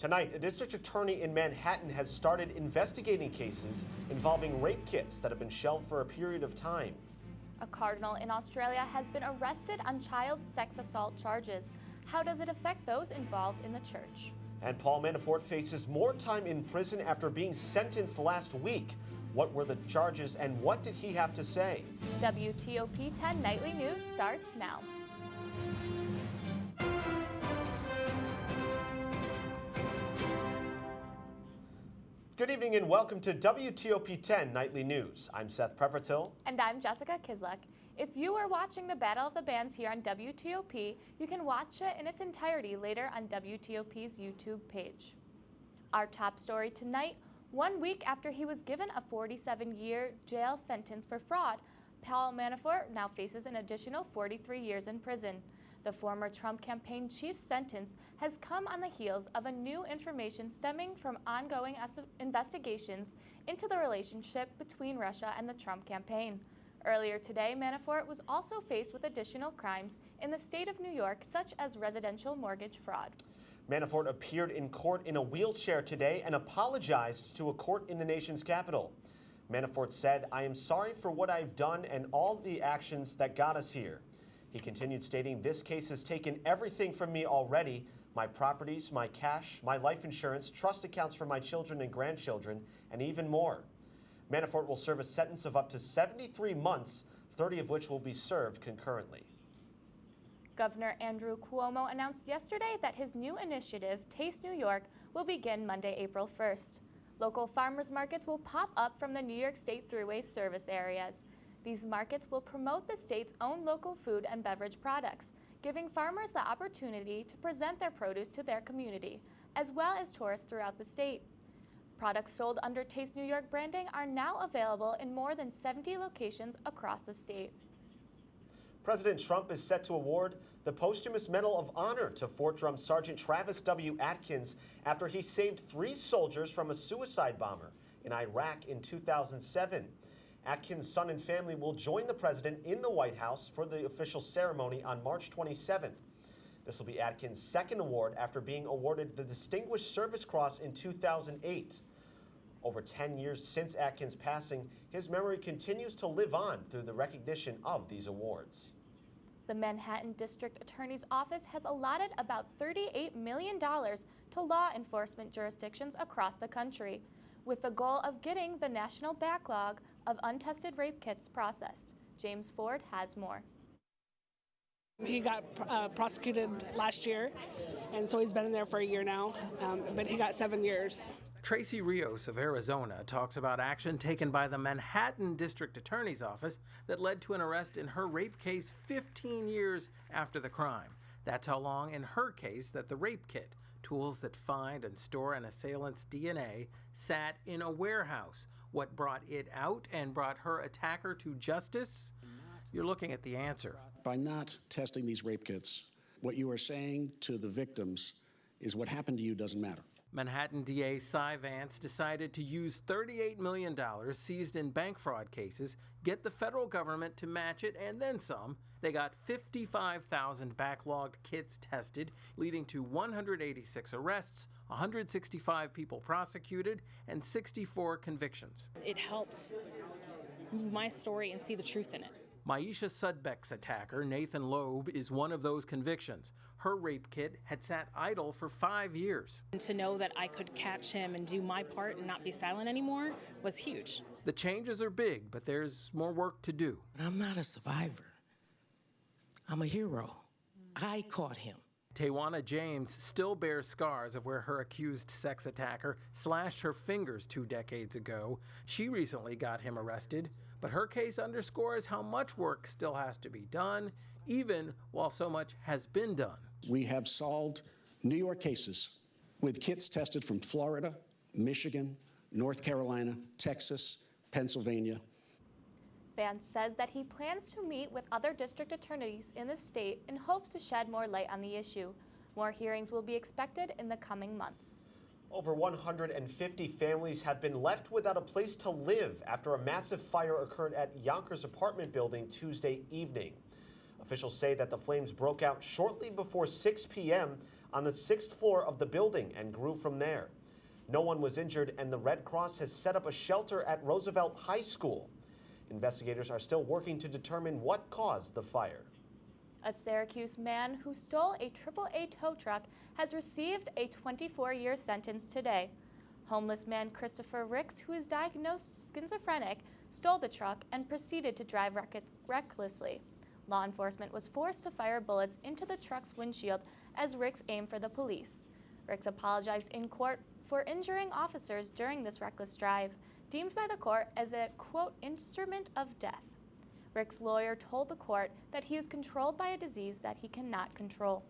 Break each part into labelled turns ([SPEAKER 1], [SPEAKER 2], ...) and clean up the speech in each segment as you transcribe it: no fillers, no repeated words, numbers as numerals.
[SPEAKER 1] Tonight, a district attorney in Manhattan has started investigating cases involving rape kits that have been shelved for a period of time.
[SPEAKER 2] A cardinal in Australia has been arrested on child sex assault charges. How does it affect those involved in the church?
[SPEAKER 1] And Paul Manafort faces more time in prison after being sentenced last week. What were the charges and what did he have to say?
[SPEAKER 2] WTOP 10 Nightly News starts now.
[SPEAKER 1] Good evening and welcome to WTOP 10 Nightly News. I'm Seth Prevertill.
[SPEAKER 2] And I'm Jessica Kislek. If you are watching the Battle of the Bands here on WTOP, you can watch it in its entirety later on WTOP's YouTube page. Our top story tonight, 1 week after he was given a 47-year jail sentence for fraud, Paul Manafort now faces an additional 43 years in prison. The former Trump campaign chief's sentence has come on the heels of a new information stemming from ongoing investigations into the relationship between Russia and the Trump campaign. Earlier today, Manafort was also faced with additional crimes in the state of New York, such as residential mortgage fraud.
[SPEAKER 1] Manafort appeared in court in a wheelchair today and apologized to a court in the nation's capital. Manafort said, "I am sorry for what I've done and all the actions that got us here." He continued stating, "This case has taken everything from me already, my properties, my cash, my life insurance, trust accounts for my children and grandchildren, and even more." Manafort will serve a sentence of up to 73 months, 30 of which will be served concurrently.
[SPEAKER 2] Governor Andrew Cuomo announced yesterday that his new initiative, Taste New York, will begin Monday, April 1st. Local farmers markets will pop up from the New York State Thruway service areas. These markets will promote the state's own local food and beverage products, giving farmers the opportunity to present their produce to their community, as well as tourists throughout the state. Products sold under Taste New York branding are now available in more than 70 locations across the state.
[SPEAKER 1] President Trump is set to award the posthumous Medal of Honor to Fort Drum Sergeant Travis W. Atkins after he saved 3 soldiers from a suicide bomber in Iraq in 2007. Atkins' son and family will join the president in the White House for the official ceremony on March 27th. This will be Atkins' second award after being awarded the Distinguished Service Cross in 2008. Over 10 years since Atkins' passing, his memory continues to live on through the recognition of these awards.
[SPEAKER 2] The Manhattan District Attorney's Office has allotted about $38 million to law enforcement jurisdictions across the country, with the goal of getting the national backlog of untested rape kits processed. James Ford has more.
[SPEAKER 3] He got prosecuted last year, and so he's been in there for a year now, but he got 7 years.
[SPEAKER 4] Tracy Rios of Arizona talks about action taken by the Manhattan District Attorney's Office that led to an arrest in her rape case 15 years after the crime. That's how long in her case that the rape kit, tools that find and store an assailant's DNA, sat in a warehouse. What brought it out and brought her attacker to justice? You're looking at the answer.
[SPEAKER 5] By not testing these rape kits, what you are saying to the victims is what happened to you doesn't matter.
[SPEAKER 4] Manhattan DA Cy Vance decided to use $38 million seized in bank fraud cases, get the federal government to match it, and then some. They got 55,000 backlogged kits tested, leading to 186 arrests, 165 people prosecuted, and 64 convictions.
[SPEAKER 6] It helped move my story and see the truth in it.
[SPEAKER 4] Maisha Sudbeck's attacker, Nathan Loeb, is one of those convictions. Her rape kit had sat idle for 5 years.
[SPEAKER 6] And to know that I could catch him and do my part and not be silent anymore was huge.
[SPEAKER 4] The changes are big, but there's more work to do.
[SPEAKER 7] But I'm not a survivor. I'm a hero. I caught him.
[SPEAKER 4] Tawana James still bears scars of where her accused sex attacker slashed her fingers 2 decades ago. She recently got him arrested, but her case underscores how much work still has to be done, even while so much has been done.
[SPEAKER 5] We have solved New York cases with kits tested from Florida, Michigan, North Carolina, Texas, Pennsylvania.
[SPEAKER 2] Vance says that he plans to meet with other district attorneys in the state in hopes to shed more light on the issue. More hearings will be expected in the coming months.
[SPEAKER 1] Over 150 families have been left without a place to live after a massive fire occurred at Yonkers apartment building Tuesday evening. Officials say that the flames broke out shortly before 6 p.m. on the 6th floor of the building and grew from there. No one was injured, and the Red Cross has set up a shelter at Roosevelt High School. Investigators are still working to determine what caused the fire.
[SPEAKER 2] A Syracuse man who stole a AAA tow truck has received a 24-year sentence today. Homeless man Christopher Ricks, who is diagnosed schizophrenic, stole the truck and proceeded to drive recklessly. Law enforcement was forced to fire bullets into the truck's windshield as Ricks aimed for the police. Ricks apologized in court for injuring officers during this reckless drive, deemed by the court as a, quote, instrument of death. Rick's lawyer told the court that he is controlled by a disease that he cannot control.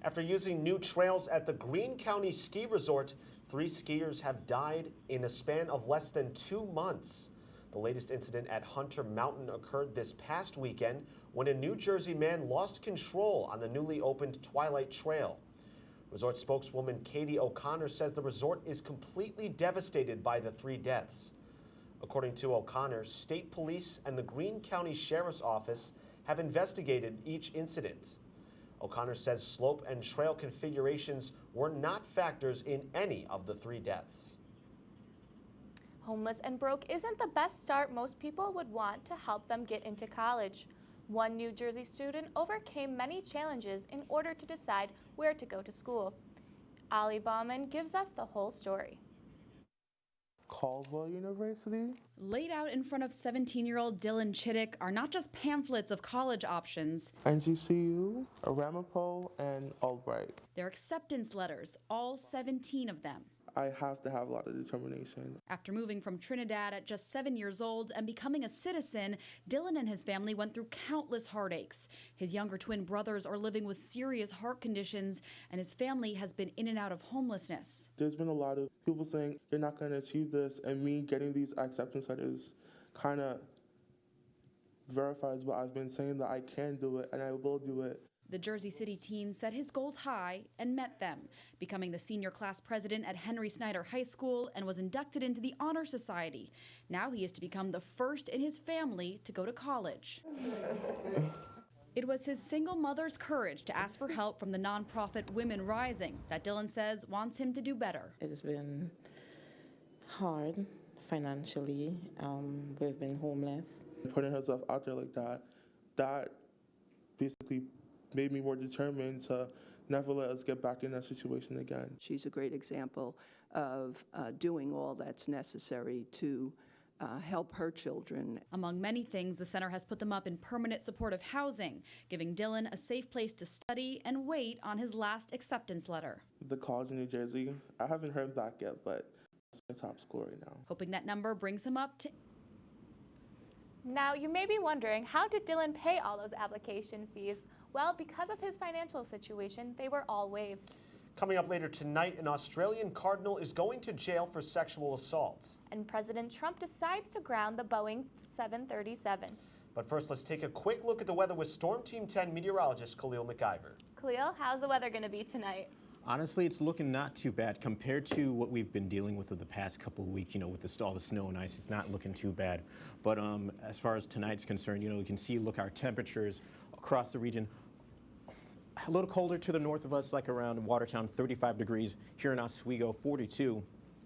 [SPEAKER 1] After using new trails at the Greene County Ski Resort, 3 skiers have died in a span of less than 2 months. The latest incident at Hunter Mountain occurred this past weekend when a New Jersey man lost control on the newly opened Twilight Trail. Resort spokeswoman Katie O'Connor says the resort is completely devastated by the 3 deaths. According to O'Connor, state police and the Greene County Sheriff's Office have investigated each incident. O'Connor says slope and trail configurations were not factors in any of the 3 deaths.
[SPEAKER 2] Homeless and broke isn't the best start most people would want to help them get into college. One New Jersey student overcame many challenges in order to decide where to go to school. Ali Bauman gives us the whole story.
[SPEAKER 8] Caldwell University.
[SPEAKER 9] Laid out in front of 17-year-old Dylan Chittick are not just pamphlets of college options.
[SPEAKER 8] NGCU, Ramapo, and Albright.
[SPEAKER 9] They're acceptance letters, all 17 of them.
[SPEAKER 8] I have to have a lot of determination.
[SPEAKER 9] After moving from Trinidad at just 7 years old and becoming a citizen, Dylan and his family went through countless heartaches. His younger twin brothers are living with serious heart conditions, and his family has been in and out of homelessness.
[SPEAKER 8] There's been a lot of people saying you're not going to achieve this, and me getting these acceptance letters kind of verifies what I've been saying, that I can do it and I will do it.
[SPEAKER 9] The Jersey City teen set his goals high and met them, becoming the senior class president at Henry Snyder High School and was inducted into the Honor Society. Now he is to become the first in his family to go to college. It was his single mother's courage to ask for help from the nonprofit Women Rising that Dylan says wants him to do better.
[SPEAKER 7] It's been hard financially. We've been homeless.
[SPEAKER 8] Putting herself out there like that basically made me more determined to never let us get back in that situation again.
[SPEAKER 10] She's a great example of doing all that's necessary to help her children.
[SPEAKER 9] Among many things, the center has put them up in permanent supportive housing, giving Dylan a safe place to study and wait on his last acceptance letter.
[SPEAKER 8] The college in New Jersey, I haven't heard back yet, but it's my top score right now.
[SPEAKER 9] Hoping that number brings him up to...
[SPEAKER 2] Now, you may be wondering, how did Dylan pay all those application fees? Well, because of his financial situation, they were all waived.
[SPEAKER 1] Coming up later tonight, an Australian cardinal is going to jail for sexual assault.
[SPEAKER 2] And President Trump decides to ground the Boeing 737.
[SPEAKER 1] But first, let's take a quick look at the weather with Storm Team 10 meteorologist Khalil McIver.
[SPEAKER 2] Khalil, how's the weather going to be tonight?
[SPEAKER 11] Honestly, it's looking not too bad compared to what we've been dealing with the past couple of weeks. You know, with all the snow and ice, it's not looking too bad. But as far as tonight's concerned, you know, you can see, look, our temperatures across the region a little colder to the north of us, like around Watertown, 35 degrees. Here in Oswego, 42,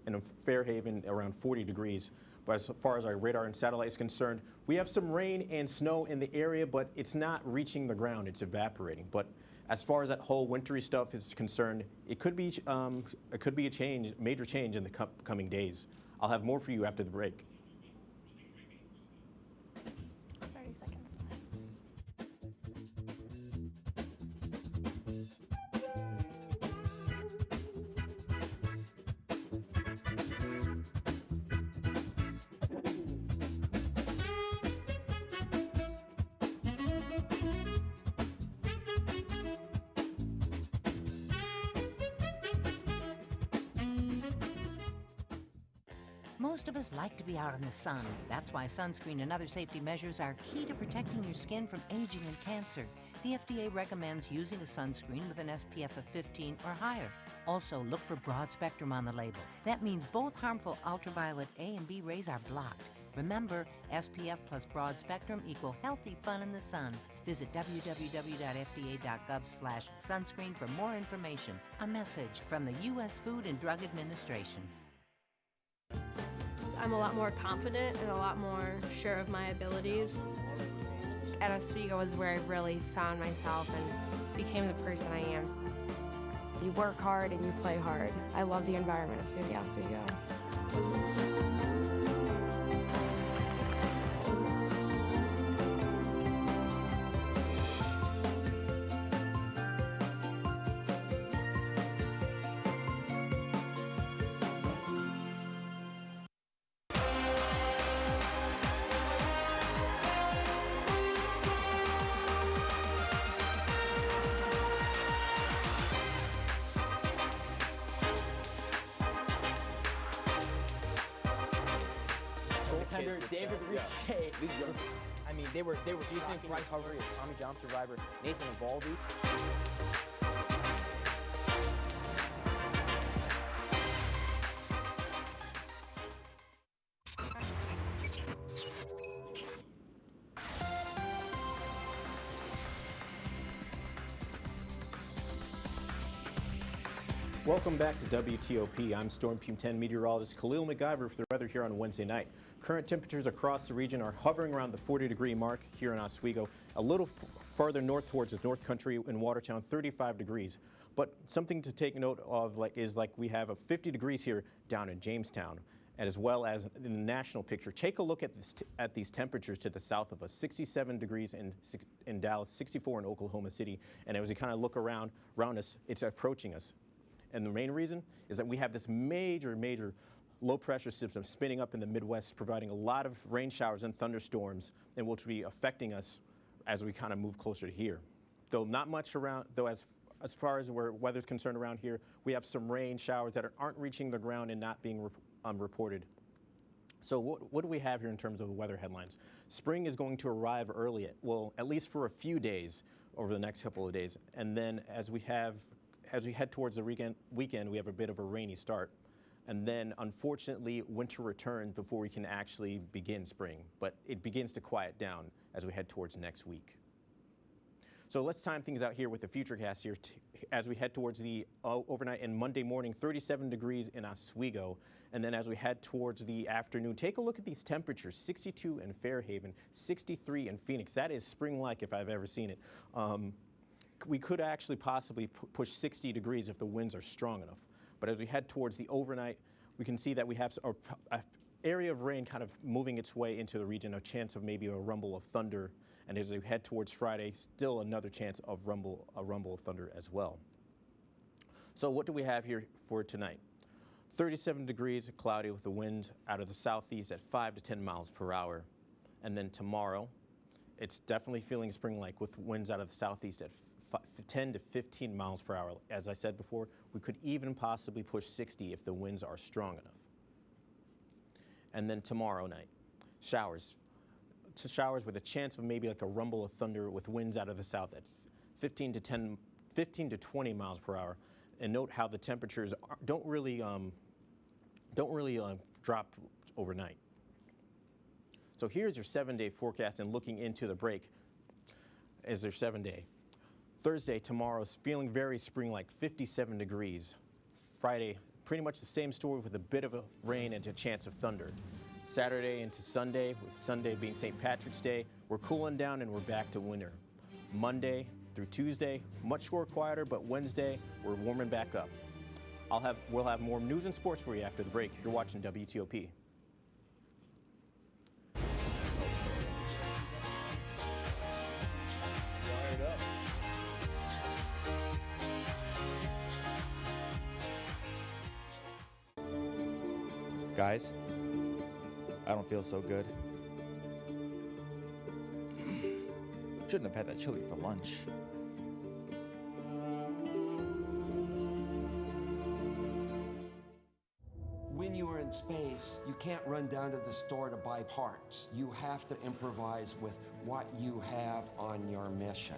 [SPEAKER 11] and in Fairhaven, around 40 degrees. But as far as our radar and satellite is concerned, we have some rain and snow in the area, but it's not reaching the ground. It's evaporating. But as far as that whole wintry stuff is concerned, it could be a change, major change in the coming days. I'll have more for you after the break.
[SPEAKER 2] 30 seconds.
[SPEAKER 12] Most of us like to be out in the sun. That's why sunscreen and other safety measures are key to protecting your skin from aging and cancer. The FDA recommends using a sunscreen with an SPF of 15 or higher. Also, look for broad spectrum on the label. That means both harmful ultraviolet A and B rays are blocked. Remember, SPF plus broad spectrum equal healthy fun in the sun. Visit www.fda.gov/sunscreen for more information. A message from the U.S. Food and Drug Administration.
[SPEAKER 13] I'm a lot more confident and a lot more sure of my abilities. At Oswego is where I've really found myself and became the person I am. You work hard and you play hard. I love the environment of SUNY Oswego.
[SPEAKER 14] David Richey. I mean, they were. Do you think Bryce Harvey, Tommy John survivor, Nathan Eovaldi?
[SPEAKER 11] Welcome back to WTOP. I'm Storm Team 10 meteorologist Khalil McIver for the weather here on Wednesday night. Current temperatures across the region are hovering around the 40-degree mark here in Oswego. A little farther north towards the North Country in Watertown, 35 degrees. But something to take note of is we have a 50 degrees here down in Jamestown, and as well as in the national picture. Take a look at these temperatures to the south of us. 67 degrees in Dallas, 64 in Oklahoma City, and as we kind of look around us, it's approaching us. And the main reason is that we have this major low-pressure system spinning up in the Midwest, providing a lot of rain showers and thunderstorms, and which will be affecting us as we kind of move closer to here. Though not much around, though as far as where weather's concerned around here, we have some rain showers that aren't reaching the ground and not being reported. So what do we have here in terms of the weather headlines? Spring is going to arrive early, at least for a few days over the next couple of days, and then as we head towards the weekend, we have a bit of a rainy start. And then, unfortunately, winter returns before we can actually begin spring. But it begins to quiet down as we head towards next week. So let's time things out here with the futurecast here as we head towards the overnight and Monday morning, 37 degrees in Oswego. And then as we head towards the afternoon, take a look at these temperatures, 62 in Fairhaven, 63 in Phoenix. That is spring-like if I've ever seen it. We could actually possibly push 60 degrees if the winds are strong enough. But as we head towards the overnight, we can see that we have an area of rain kind of moving its way into the region, a chance of maybe a rumble of thunder. And as we head towards Friday, still another chance of a rumble of thunder as well. So what do we have here for tonight? 37 degrees, cloudy with the wind out of the southeast at 5 to 10 miles per hour. And then tomorrow, it's definitely feeling spring-like with winds out of the southeast at 10 to 15 miles per hour. As I said before, we could even possibly push 60 if the winds are strong enough. And then tomorrow night, showers with a chance of maybe like a rumble of thunder with winds out of the south at 15 to 20 miles per hour. And note how the temperatures don't really drop overnight. So here's your 7-day forecast, and looking into the break is their 7-day. Thursday, tomorrow's feeling very spring-like, 57 degrees. Friday, pretty much the same story with a bit of a rain and a chance of thunder. Saturday into Sunday, with Sunday being St. Patrick's Day, we're cooling down and we're back to winter. Monday through Tuesday, much more quieter, but Wednesday, we're warming back up. We'll have more news and sports for you after the break. You're watching WTOP.
[SPEAKER 15] Guys, I don't feel so good. Shouldn't have had that chili for lunch.
[SPEAKER 16] When you were in space, place. You can't run down to the store to buy parts. You have to improvise with what you have on your mission.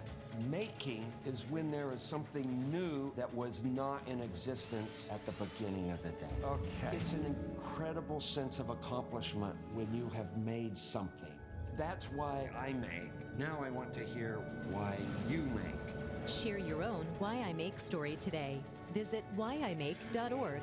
[SPEAKER 16] Making is when there is something new that was not in existence at the beginning of the day. Okay. It's an incredible sense of accomplishment when you have made something. That's why I make. Now I want to hear why you make.
[SPEAKER 17] Share your own Why I Make story today. Visit whyimake.org.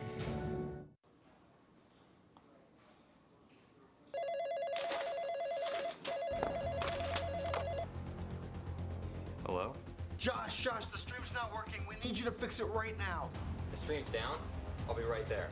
[SPEAKER 18] Hello?
[SPEAKER 19] Josh, the stream's not working. We need you to fix it right now.
[SPEAKER 18] The stream's down? I'll be right there.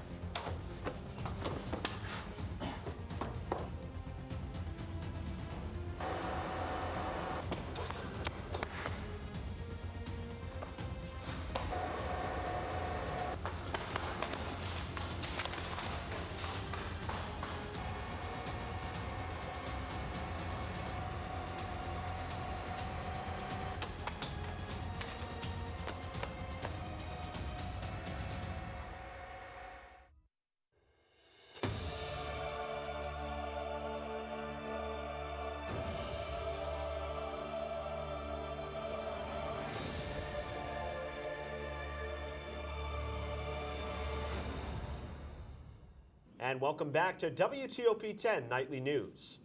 [SPEAKER 1] And welcome back to WTOP 10 Nightly News.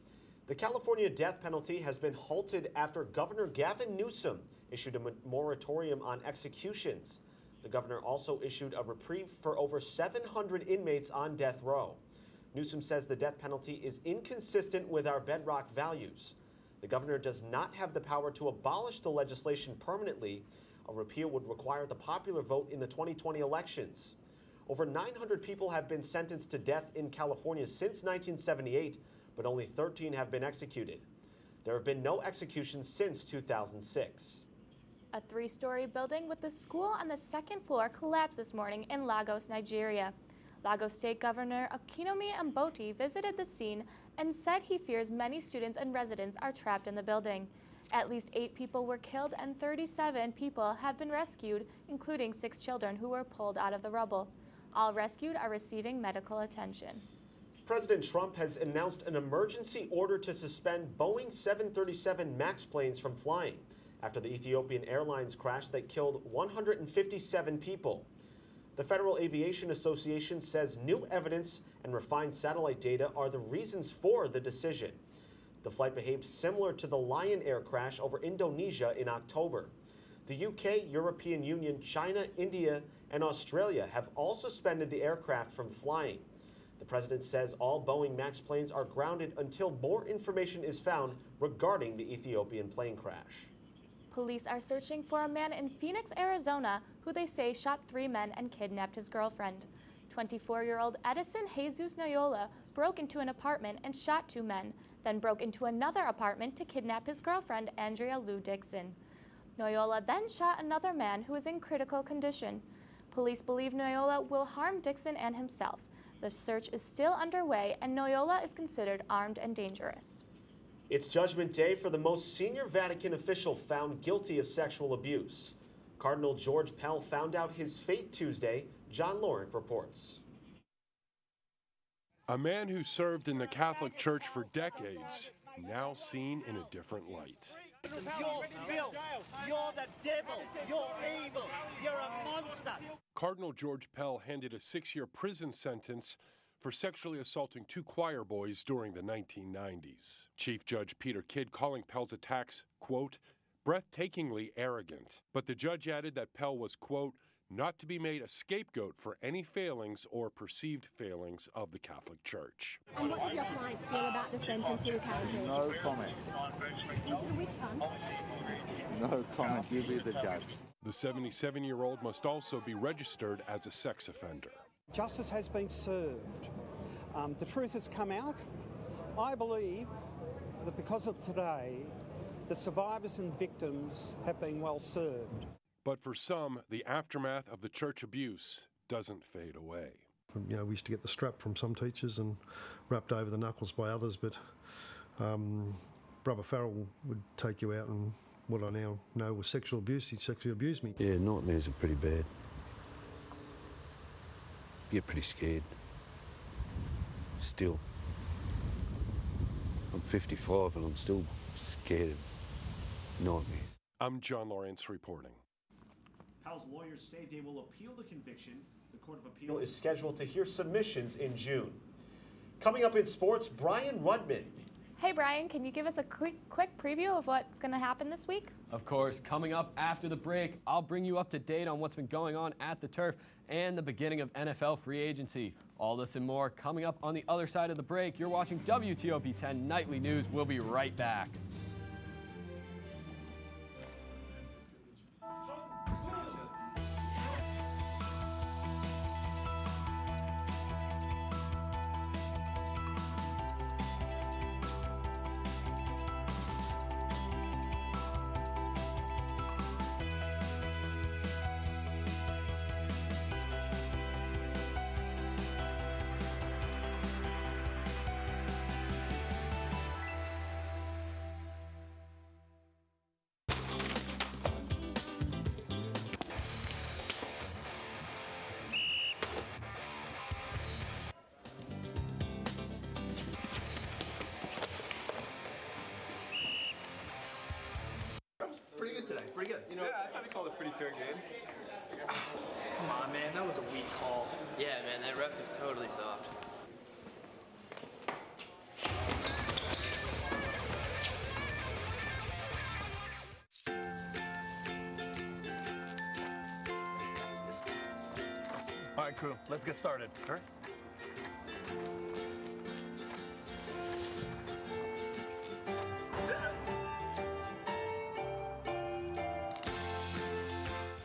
[SPEAKER 1] The California death penalty has been halted after Governor Gavin Newsom issued a moratorium on executions. The governor also issued a reprieve for over 700 inmates on death row. Newsom says the death penalty is inconsistent with our bedrock values. The governor does not have the power to abolish the legislation permanently. A repeal would require the popular vote in the 2020 elections. Over 900 people have been sentenced to death in California since 1978, but only 13 have been executed. There have been no executions since 2006.
[SPEAKER 2] A three-story building with the school on the second floor collapsed this morning in Lagos, Nigeria. Lagos State Governor Akintomi Amboti visited the scene and said he fears many students and residents are trapped in the building. At least 8 people were killed and 37 people have been rescued, including 6 children who were pulled out of the rubble. All rescued are receiving medical attention.
[SPEAKER 1] President Trump has announced an emergency order to suspend Boeing 737 MAX planes from flying after the Ethiopian Airlines crash that killed 157 people. The Federal Aviation Association says new evidence and refined satellite data are the reasons for the decision. The flight behaved similar to the Lion Air crash over Indonesia in October. The UK, European Union, China, India, and Australia have all suspended the aircraft from flying. The president says all Boeing MAX planes are grounded until more information is found regarding the Ethiopian plane crash.
[SPEAKER 2] Police are searching for a man in Phoenix, Arizona, who they say shot 3 men and kidnapped his girlfriend. 24-year-old Edison Jesus Noyola broke into an apartment and shot 2 men, then broke into another apartment to kidnap his girlfriend, Andrea Lou Dixon. Noyola then shot another man who is in critical condition. Police believe Noyola will harm Dixon and himself. The search is still underway, and Noyola is considered armed and dangerous.
[SPEAKER 1] It's Judgment Day for the most senior Vatican official found guilty of sexual abuse. Cardinal George Pell found out his fate Tuesday. John Lorink reports.
[SPEAKER 20] A man who served in the Catholic Church for decades, now seen in a different light.
[SPEAKER 21] You're filth. You're the devil. You're evil. You're a monster.
[SPEAKER 20] Cardinal George Pell handed a 6-year prison sentence for sexually assaulting 2 choir boys during the 1990s. Chief Judge Peter Kidd calling Pell's attacks, quote, breathtakingly arrogant. But the judge added that Pell was, quote, not to be made a scapegoat for any failings or perceived failings of the Catholic Church.
[SPEAKER 22] And what does your client feel about the sentence he was handed?
[SPEAKER 23] No comment.
[SPEAKER 22] Is it a witch hunt?
[SPEAKER 23] No comment. You be the judge.
[SPEAKER 20] The 77-year-old must also be registered as a sex offender.
[SPEAKER 24] Justice has been served. The truth has come out. I believe that because of today, the survivors and victims have been well served.
[SPEAKER 20] But for some, the aftermath of the church abuse doesn't fade away.
[SPEAKER 25] You know, we used to get the strap from some teachers and wrapped over the knuckles by others, but Brother Farrell would take you out, and what I now know was sexual abuse. He sexually abused me.
[SPEAKER 26] Yeah, nightmares are pretty bad. You get pretty scared.
[SPEAKER 3] still. I'm 55 and I'm still scared of nightmares.
[SPEAKER 20] I'm John Lawrence reporting.
[SPEAKER 1] Powell's lawyers say they will appeal the conviction. The Court of Appeal is scheduled to hear submissions in June. Coming up in sports, Brian Rudman.
[SPEAKER 2] Hey Brian, can you give us a quick preview of what's going to happen this week?
[SPEAKER 4] Of course, coming up after the break, I'll bring you up to date on what's been going on at the turf and the beginning of NFL free agency. All this and more coming up on the other side of the break. You're watching WTOP 10 Nightly News. We'll be right back.
[SPEAKER 19] Pretty good today, pretty good.
[SPEAKER 5] You know, I thought we called a pretty fair game.
[SPEAKER 6] Come on, man, that was a weak call.
[SPEAKER 18] Yeah, man, that ref is totally soft.
[SPEAKER 5] All right, crew, let's get started. Sure.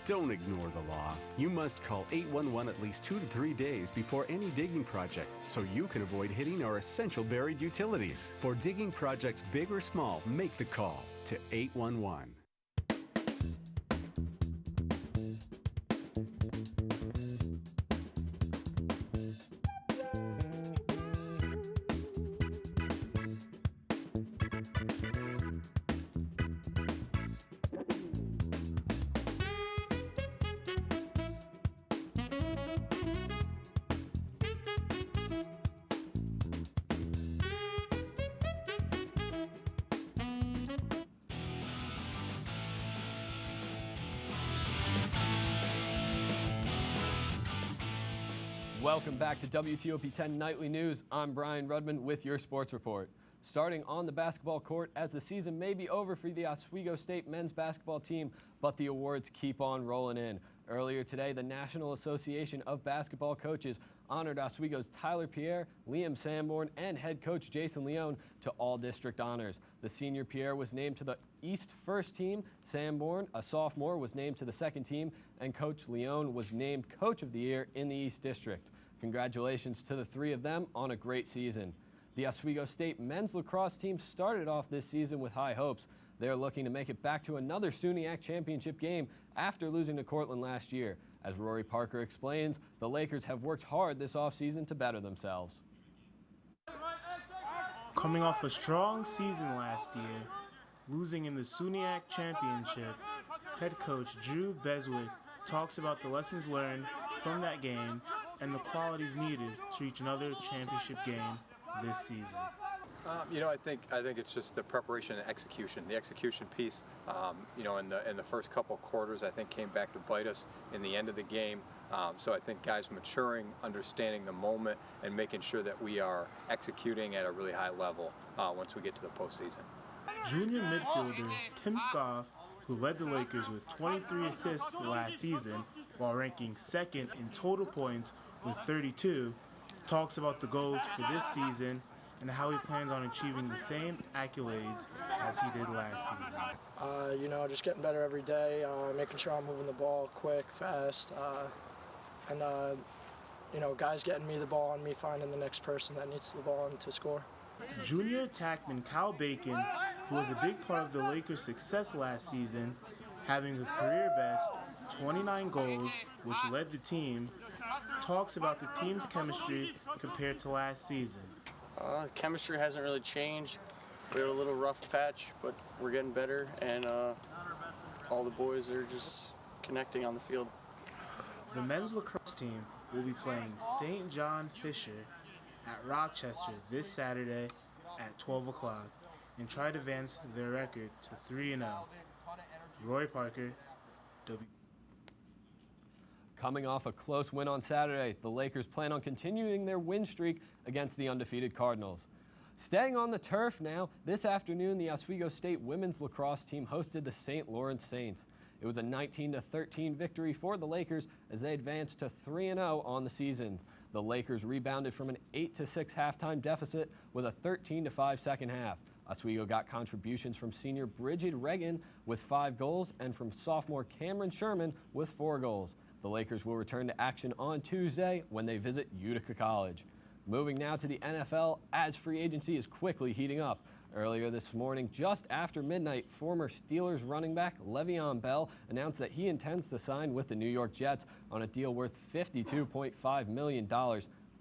[SPEAKER 7] Don't ignore the law. You must call 811 at least 2 to 3 days before any digging project so you can avoid hitting our essential buried utilities. For digging projects big or small, make the call to 811.
[SPEAKER 4] Welcome back to WTOP 10 Nightly News. I'm Brian Rudman with your sports report. Starting on the basketball court, as the season may be over for the Oswego State men's basketball team, but the awards keep on rolling in. Earlier today, the National Association of Basketball Coaches honored Oswego's Tyler Pierre, Liam Sanborn, and head coach Jason Leone to all district honors. The senior Pierre was named to the East first team. Sanborn, a sophomore, was named to the second team, and Coach Leone was named Coach of the Year in the East District. Congratulations to the three of them on a great season. The Oswego State men's lacrosse team started off this season with high hopes. They're looking to make it back to another SUNYAC championship game after losing to Cortland last year. As Rory Parker explains, the Lakers have worked hard this offseason to better themselves.
[SPEAKER 26] Coming off a strong season last year, losing in the SUNYAC championship, head coach Drew Beswick talks about the lessons learned from that game and the qualities needed to reach another championship game this season.
[SPEAKER 5] You know, I think it's just the preparation and execution. The execution piece, you know, in the first couple of quarters, I think came back to bite us in the end of the game. So I think guys maturing, understanding the moment, and making sure that we are executing at a really high level once we get to the postseason.
[SPEAKER 26] Junior midfielder Tim Scoff, who led the Lakers with 23 assists last season while ranking second in total points with 32, talks about the goals for this season and how he plans on achieving the same accolades as he did last season.
[SPEAKER 27] You know, just getting better every day, making sure I'm moving the ball quick, fast, and you know, guys getting me the ball and me finding the next person that needs the ball and to score.
[SPEAKER 26] Junior attackman Kyle Bacon, who was a big part of the Lakers' success last season, having a career best 29 goals, which led the team, talks about the team's chemistry compared to last season.
[SPEAKER 28] Chemistry hasn't really changed. We had a little rough patch, but we're getting better, and all the boys are just connecting on the field.
[SPEAKER 26] The men's lacrosse team will be playing St. John Fisher at Rochester this Saturday at 12 o'clock and try to advance their record to 3-0. Roy Parker,
[SPEAKER 4] Coming off a close win on Saturday, the Lakers plan on continuing their win streak against the undefeated Cardinals. Staying on the turf now, this afternoon the Oswego State women's lacrosse team hosted the St. Lawrence Saints. It was a 19-13 victory for the Lakers as they advanced to 3-0 on the season. The Lakers rebounded from an 8-6 halftime deficit with a 13-5 second half. Oswego got contributions from senior Bridget Reagan with 5 goals and from sophomore Cameron Sherman with 4 goals. The Lakers will return to action on Tuesday when they visit Utica College. Moving now to the NFL as free agency is quickly heating up. Earlier this morning, just after midnight, former Steelers running back Le'Veon Bell announced that he intends to sign with the New York Jets on a deal worth $52.5 million,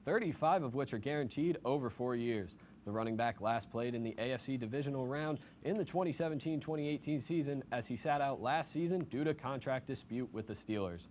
[SPEAKER 4] 35 of which are guaranteed over 4 years. The running back last played in the AFC divisional round in the 2017-2018 season as he sat out last season due to contract dispute with the Steelers.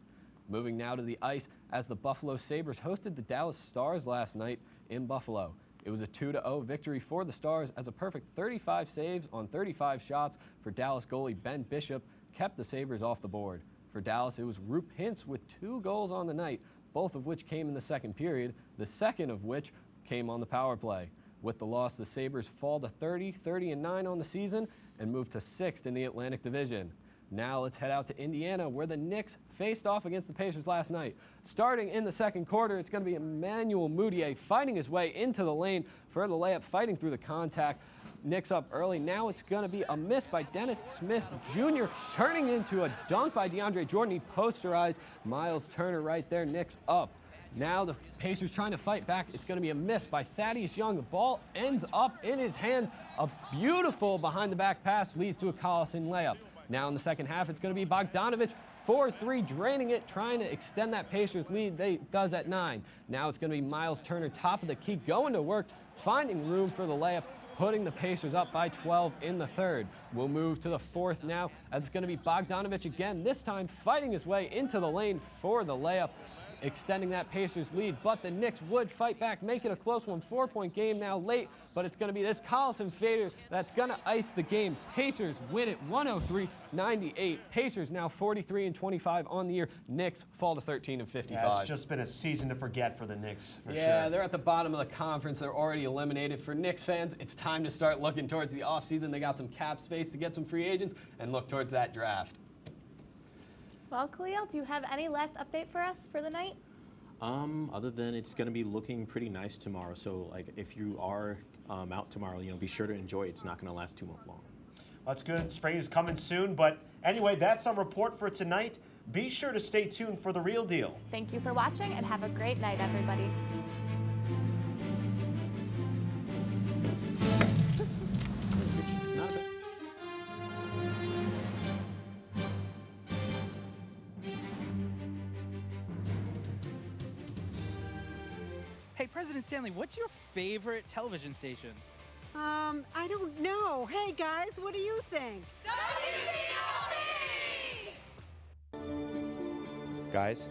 [SPEAKER 4] Moving now to the ice as the Buffalo Sabres hosted the Dallas Stars last night in Buffalo. It was a 2-0 victory for the Stars as a perfect 35 saves on 35 shots for Dallas goalie Ben Bishop kept the Sabres off the board. For Dallas, it was Roop Hintz with 2 goals on the night, both of which came in the second period, the second of which came on the power play. With the loss, the Sabres fall to 30-9 on the season and move to 6th in the Atlantic Division. Now let's head out to Indiana where the Knicks faced off against the Pacers last night. Starting in the second quarter, it's going to be Emmanuel Mudiay fighting his way into the lane for the layup, fighting through the contact. Knicks up early. Now it's going to be a miss by Dennis Smith Jr., turning into a dunk by DeAndre Jordan. He posterized Miles Turner right there. Knicks up. Now the Pacers trying to fight back. It's going to be a miss by Thaddeus Young. The ball ends up in his hand. A beautiful behind-the-back pass leads to a Collison layup. Now in the second half, it's going to be Bogdanovich, 4-3, draining it, trying to extend that Pacers lead. They does at 9. Now it's going to be Miles Turner, top of the key, going to work, finding room for the layup, putting the Pacers up by 12 in the third. We'll move to the fourth now. It's going to be Bogdanovich again, this time fighting his way into the lane for the layup, extending that Pacers lead, but the Knicks would fight back, make it a close one. 4-point game now late, but it's going to be this Collison fader that's going to ice the game. Pacers win it 103-98. Pacers now 43-25 on the year. Knicks fall to 13-55.
[SPEAKER 1] Yeah, it's just been a season to forget for the Knicks, for sure.
[SPEAKER 4] Yeah, they're at the bottom of the conference. They're already eliminated. For Knicks fans, it's time to start looking towards the offseason. They got some cap space to get some free agents and look towards that draft.
[SPEAKER 2] Well, Khalil, do you have any last update for us for the night?
[SPEAKER 8] Other than it's going to be looking pretty nice tomorrow. So, like, if you are out tomorrow, be sure to enjoy it. It's not going to last too long.
[SPEAKER 1] That's good. Spring is coming soon. But anyway, that's our report for tonight. Be sure to stay tuned for The Real Deal.
[SPEAKER 2] Thank you for watching and have a great night, everybody.
[SPEAKER 9] Hey, President Stanley, what's your favorite television station?
[SPEAKER 10] I don't know. Hey, guys, what do you think?
[SPEAKER 11] Guys,